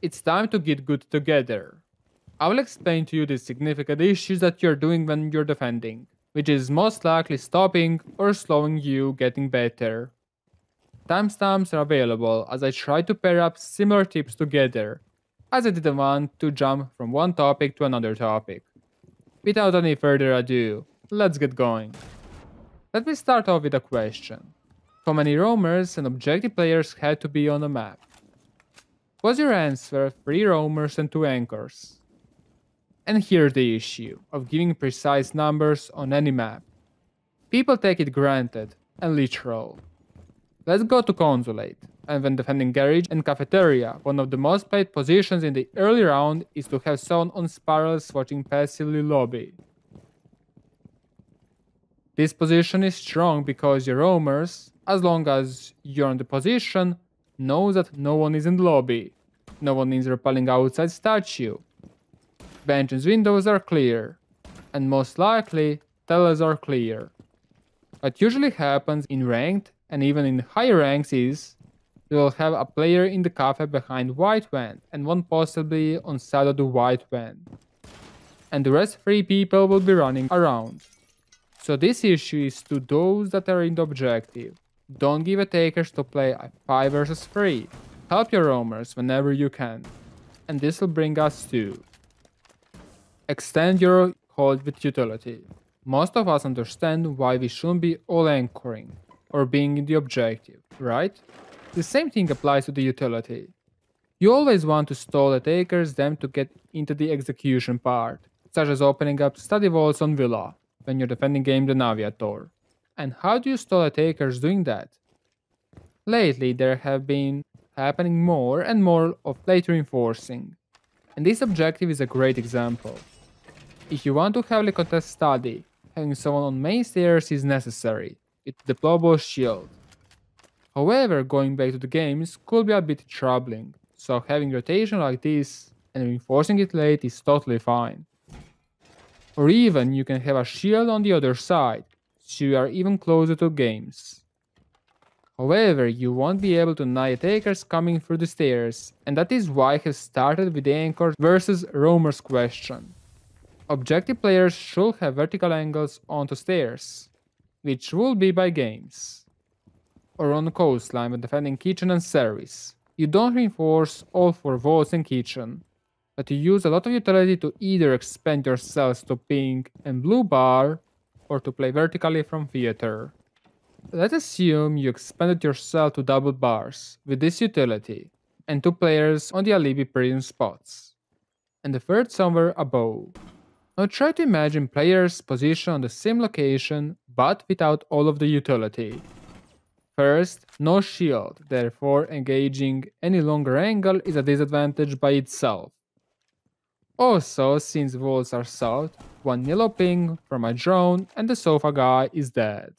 It's time to get good together. I will explain to you the significant issues that you're doing when you're defending, which is most likely stopping or slowing you getting better. Timestamps are available as I try to pair up similar tips together, as I didn't want to jump from one topic to another topic. Without any further ado, let's get going. Let me start off with a question. How many roamers and objective players had to be on the map? Was your answer 3 roamers and 2 anchors? And here's the issue of giving precise numbers on any map. People take it granted and literal. Let's go to Consulate, and when defending Garage and Cafeteria, one of the most played positions in the early round is to have someone on spirals watching passively lobby. This position is strong because your roamers, as long as you're in the position, knows that no one is in the lobby. No one is repelling outside statue. Benches windows are clear, and most likely, tellers are clear. What usually happens in ranked and even in higher ranks is you will have a player in the cafe behind white van and one possibly on side of the white van. And the rest 3 people will be running around. So this issue is to those that are in the objective. Don't give attackers to play a 5 versus 3. Help your roamers whenever you can. And this will bring us to extend your hold with utility. Most of us understand why we shouldn't be all anchoring or being in the objective, right? The same thing applies to the utility. You always want to stall attackers them to get into the execution part, such as opening up study vaults on Villa when you're defending game the Naviator. And how do you stall attackers doing that? Lately there have been happening more and more of late reinforcing, and this objective is a great example. If you want to heavily contest study, having someone on main stairs is necessary, with deployable shield. However, going back to the games could be a bit troubling, so having rotation like this and reinforcing it late is totally fine. Or even you can have a shield on the other side, so you are even closer to games. However, you won't be able to deny attackers coming through the stairs, and that is why I have started with the anchor versus roamers question. Objective players should have vertical angles onto stairs, which will be by games. Or on the coastline when defending kitchen and service. You don't reinforce all 4 vaults in kitchen, but you use a lot of utility to either expand your cells to pink and blue bar, or to play vertically from theater. Let's assume you expanded your cell to double bars with this utility, and 2 players on the alibi prison spots, and the third somewhere above. Now try to imagine players positioned on the same location, but without all of the utility. First, no shield, therefore engaging any longer angle is a disadvantage by itself. Also, since walls are south, 1 yellow ping from a drone and the sofa guy is dead.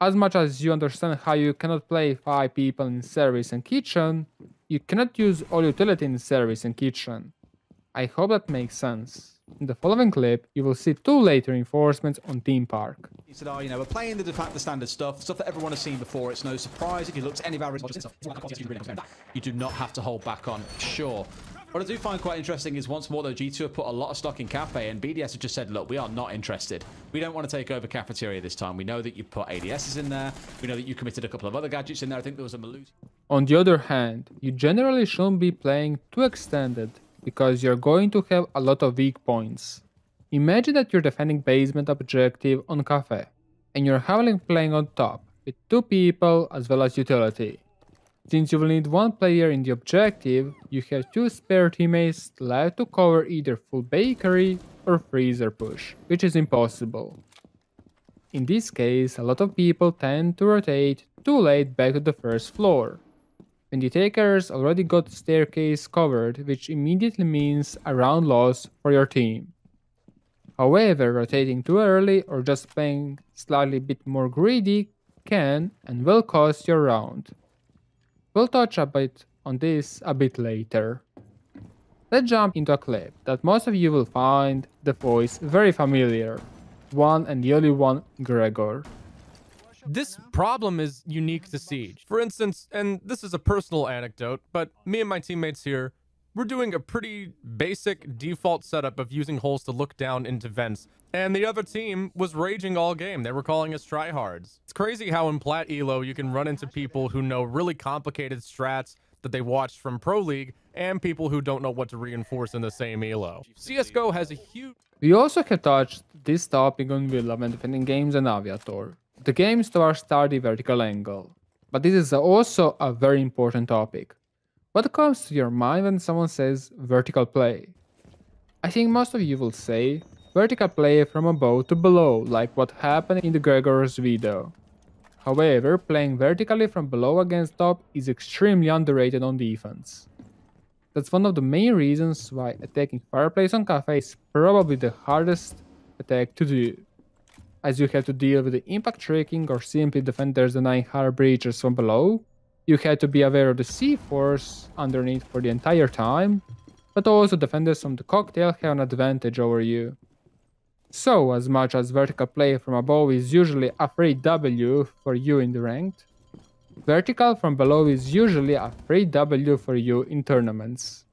As much as you understand how you cannot play 5 people in service and kitchen, you cannot use all utility in service and kitchen. I hope that makes sense. In the following clip, you will see 2 late reinforcements on Theme Park. He said, we're playing the de facto standard stuff that everyone has seen before. It's no surprise if you look to any of our stuff. You do not have to hold back on, sure. What I do find quite interesting is once more, though, G2 have put a lot of stock in Cafe, and BDS have just said, look, we are not interested. We don't want to take over Cafeteria this time. We know that you put ADSs in there. We know that you committed a couple of other gadgets in there. I think there was a Maluz. On the other hand, you generally shouldn't be playing too extended, because you're going to have a lot of weak points. Imagine that you're defending basement objective on Cafe, and you're heavily playing on top, with 2 people as well as utility. Since you will need 1 player in the objective, you have 2 spare teammates left to cover either full bakery or freezer push, which is impossible. In this case, a lot of people tend to rotate too late back to the first floor, when the attackers already got the staircase covered, which immediately means a round loss for your team. However, rotating too early or just playing slightly bit more greedy can and will cost your round. We'll touch a bit on this a bit later. Let's jump into a clip that most of you will find the voice very familiar. One and the only one, Gregor. This problem is unique to Siege. For instance, and this is a personal anecdote, but me and my teammates here, we're doing a pretty basic default setup of using holes to look down into vents. And the other team was raging all game. They were calling us tryhards. It's crazy how in Plat Elo you can run into people who know really complicated strats that they watched from Pro League and people who don't know what to reinforce in the same Elo. CSGO has a huge... We also have touched this topic on Villa when defending games and Aviator. The games towards the vertical angle. But this is also a very important topic. What comes to your mind when someone says vertical play? I think most of you will say vertical play from above to below, like what happened in the Gregor's video. However, playing vertically from below against top is extremely underrated on defense. That's one of the main reasons why attacking Fireplace on Cafe is probably the hardest attack to do, as you have to deal with the impact tracking or simply defenders denying hard breaches from below. You have to be aware of the C-force underneath for the entire time, but also defenders from the cocktail have an advantage over you. So, as much as vertical play from above is usually a free W for you in the ranked, vertical from below is usually a free W for you in tournaments.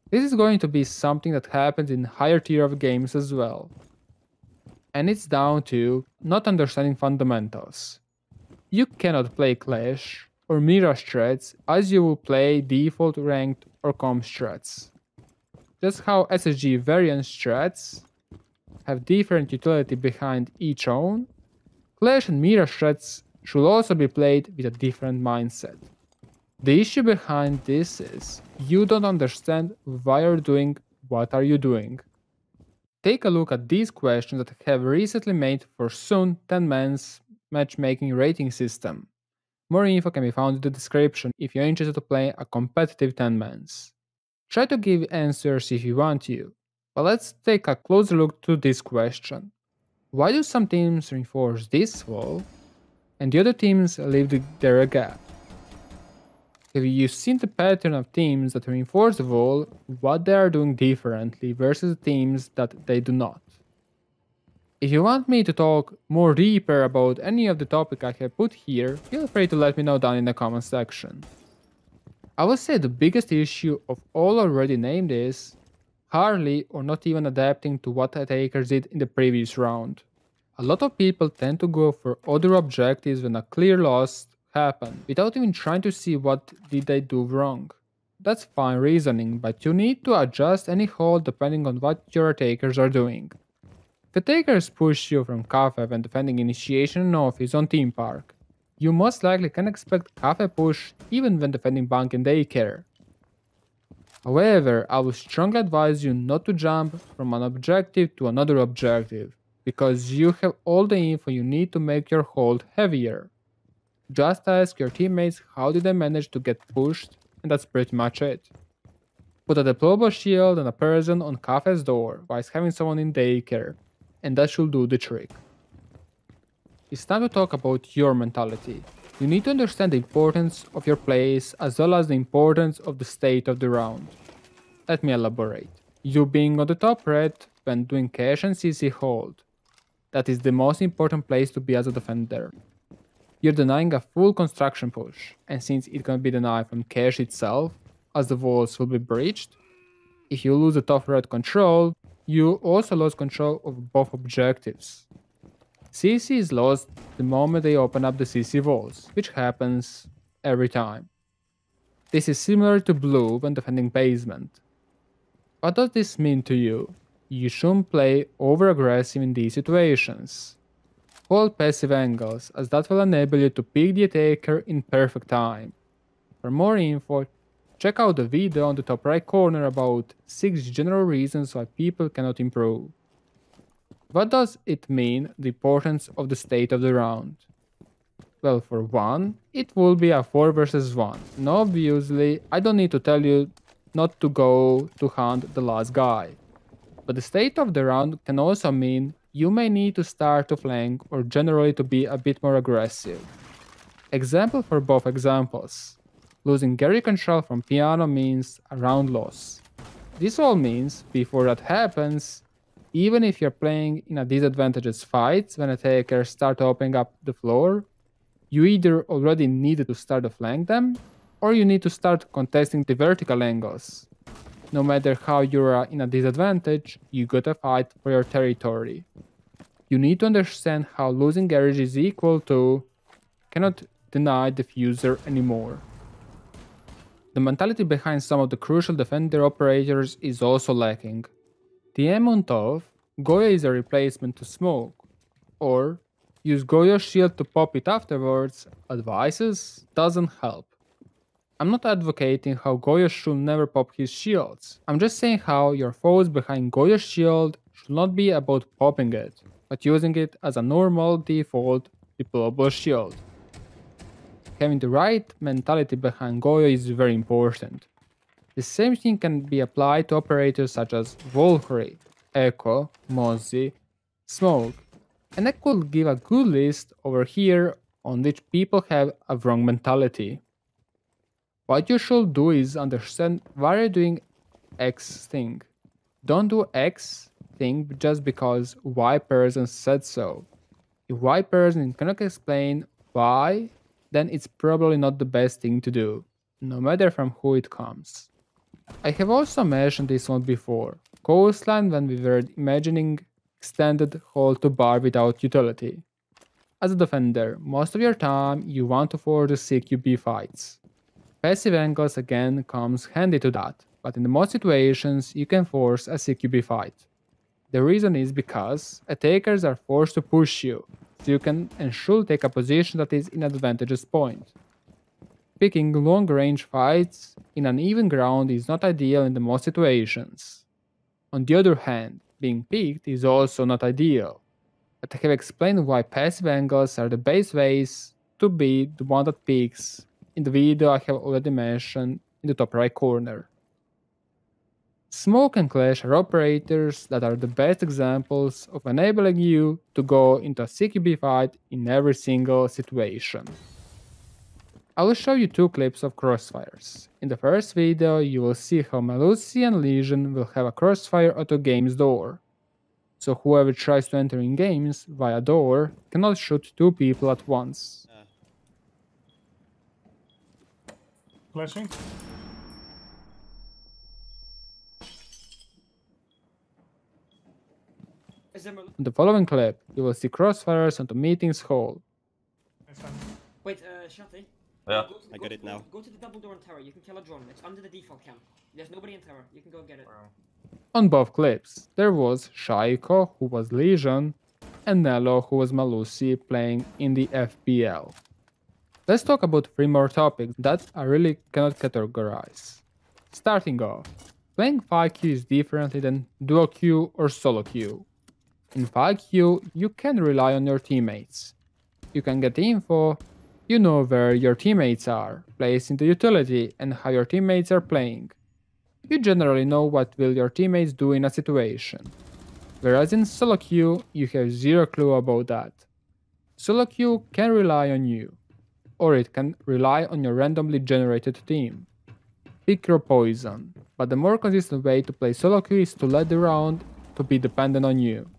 This is going to be something that happens in higher tier of games as well. And it's down to not understanding fundamentals. You cannot play Clash or Mirage strats as you will play default ranked or comp strats. Just how SSG variant strats have different utility behind each own, Clash and Mirage strats should also be played with a different mindset. The issue behind this is you don't understand why you're doing what are you doing. Take a look at these questions that have recently made for soon 10-man's matchmaking rating system. More info can be found in the description if you're interested to play a competitive 10-man's. Try to give answers if you want to, but let's take a closer look to this question. Why do some teams reinforce this wall and the other teams leave there a gap? Have you seen the pattern of teams that reinforce the wall, what they are doing differently versus teams that they do not? If you want me to talk more deeper about any of the topic I have put here, feel free to let me know down in the comment section. I would say the biggest issue of all already named is hardly or not even adapting to what attackers did in the previous round. A lot of people tend to go for other objectives when a clear loss happened, without even trying to see what did they do wrong. That's fine reasoning, but you need to adjust any hold depending on what your attackers are doing. If attackers push you from Cafe when defending initiation and office on Team Park, you most likely can expect Cafe push even when defending Bank and Daycare. However, I would strongly advise you not to jump from an objective to another objective, because you have all the info you need to make your hold heavier. Just ask your teammates how did they manage to get pushed, and that's pretty much it. Put a deployable shield and a person on Cafe's door whilst having someone in Daycare, and that should do the trick. It's time to talk about your mentality. You need to understand the importance of your plays as well as the importance of the state of the round. Let me elaborate. You being on the top red when doing cash and CC hold. That is the most important place to be as a defender. You're denying a full construction push, and since it can be denied from cache itself, as the walls will be breached, if you lose the top red control, you also lose control of both objectives. CC is lost the moment they open up the CC walls, which happens every time. This is similar to blue when defending basement. What does this mean to you? You shouldn't play over-aggressive in these situations. Hold passive angles, as that will enable you to pick the attacker in perfect time. For more info, check out the video on the top right corner about 6 general reasons why people cannot improve. What does it mean, the importance of the state of the round? Well, for one, it will be a 4 versus 1. Now obviously, I don't need to tell you not to go to hunt the last guy. But the state of the round can also mean you may need to start to flank or generally to be a bit more aggressive. Example for both examples. Losing Gary control from Piano means a round loss. This all means, before that happens, even if you're playing in a disadvantageous fight when attackers start opening up the floor, you either already needed to start to flank them, or you need to start contesting the vertical angles. No matter how you're in a disadvantage, you gotta fight for your territory. You need to understand how losing average is equal to cannot deny the fuser anymore. The mentality behind some of the crucial defender operators is also lacking. The amount of Goyo is a replacement to smoke, or use Goyo shield to pop it afterwards advices doesn't help. I'm not advocating how Goyo should never pop his shields. I'm just saying how your foes behind Goyo's shield should not be about popping it, but using it as a normal default deployable shield. Having the right mentality behind Goyo is very important. The same thing can be applied to operators such as Valkyrie, Echo, Mozzie, Smoke, and I could give a good list over here on which people have a wrong mentality. What you should do is understand why you're doing X thing. Don't do X thing just because Y person said so. If Y person cannot explain why, then it's probably not the best thing to do, no matter from who it comes. I have also mentioned this one before, Coastline, when we were imagining extended hold to bar without utility. As a defender, most of your time you want to force the CQB fights. Passive angles again comes handy to that, but in the most situations you can force a CQB fight. The reason is because attackers are forced to push you, so you can and should take a position that is in advantageous point. Picking long-range fights in uneven ground is not ideal in the most situations. On the other hand, being picked is also not ideal, but I have explained why passive angles are the best ways to be the one that picks in the video I have already mentioned in the top right corner. Smoke and Clash are operators that are the best examples of enabling you to go into a CQB fight in every single situation. I will show you two clips of crossfires. In the first video you will see how Melusi and Legion will have a crossfire auto game's door. So whoever tries to enter in games via door cannot shoot two people at once. Flashing. In the following clip, you will see crossfires onto Meetings Hall. Wait, Shotty. Yeah, I get it now. Go to the double door in tower. You can kill a drone. It's under the default camp. There's nobody in tower. You can go get it. On both clips, there was Shaiko, who was Legion, and Nello, who was Melusi, playing in the FPL. Let's talk about 3 more topics that I really cannot categorize. Starting off, playing 5Q is differently than duo queue or solo queue. In 5Q, you can rely on your teammates. You can get info, you know where your teammates are, placing the utility, and how your teammates are playing. You generally know what will your teammates do in a situation. Whereas in solo queue, you have zero clue about that. Solo queue can rely on you, or it can rely on your randomly generated team. Pick your poison, but the more consistent way to play solo queue is to let the round to be dependent on you.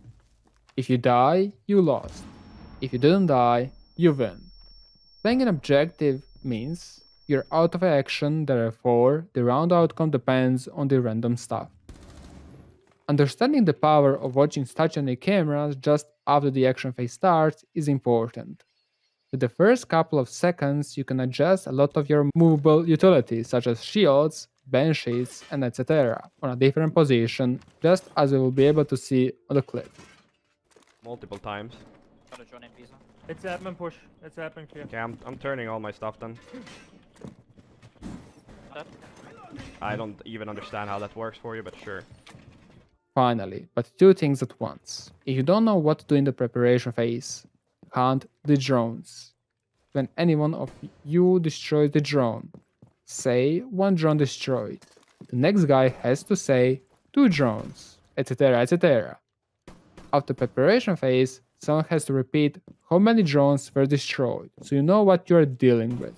If you die, you lost. If you didn't die, you win. Playing an objective means you're out of action, therefore the round outcome depends on the random stuff. Understanding the power of watching stationary cameras just after the action phase starts is important. With the first couple of seconds you can adjust a lot of your movable utilities such as shields, banshees, and etc. on a different position, just as we will be able to see on the clip. Multiple times. It's admin push. It's admin clear. Okay, I'm turning all my stuff then. I don't even understand how that works for you, but sure. Finally, but 2 things at once. If you don't know what to do in the preparation phase, hunt the drones. When anyone of you destroys the drone, say 1 drone destroyed. The next guy has to say 2 drones, etc. etc. After preparation phase, someone has to repeat how many drones were destroyed, so you know what you are dealing with.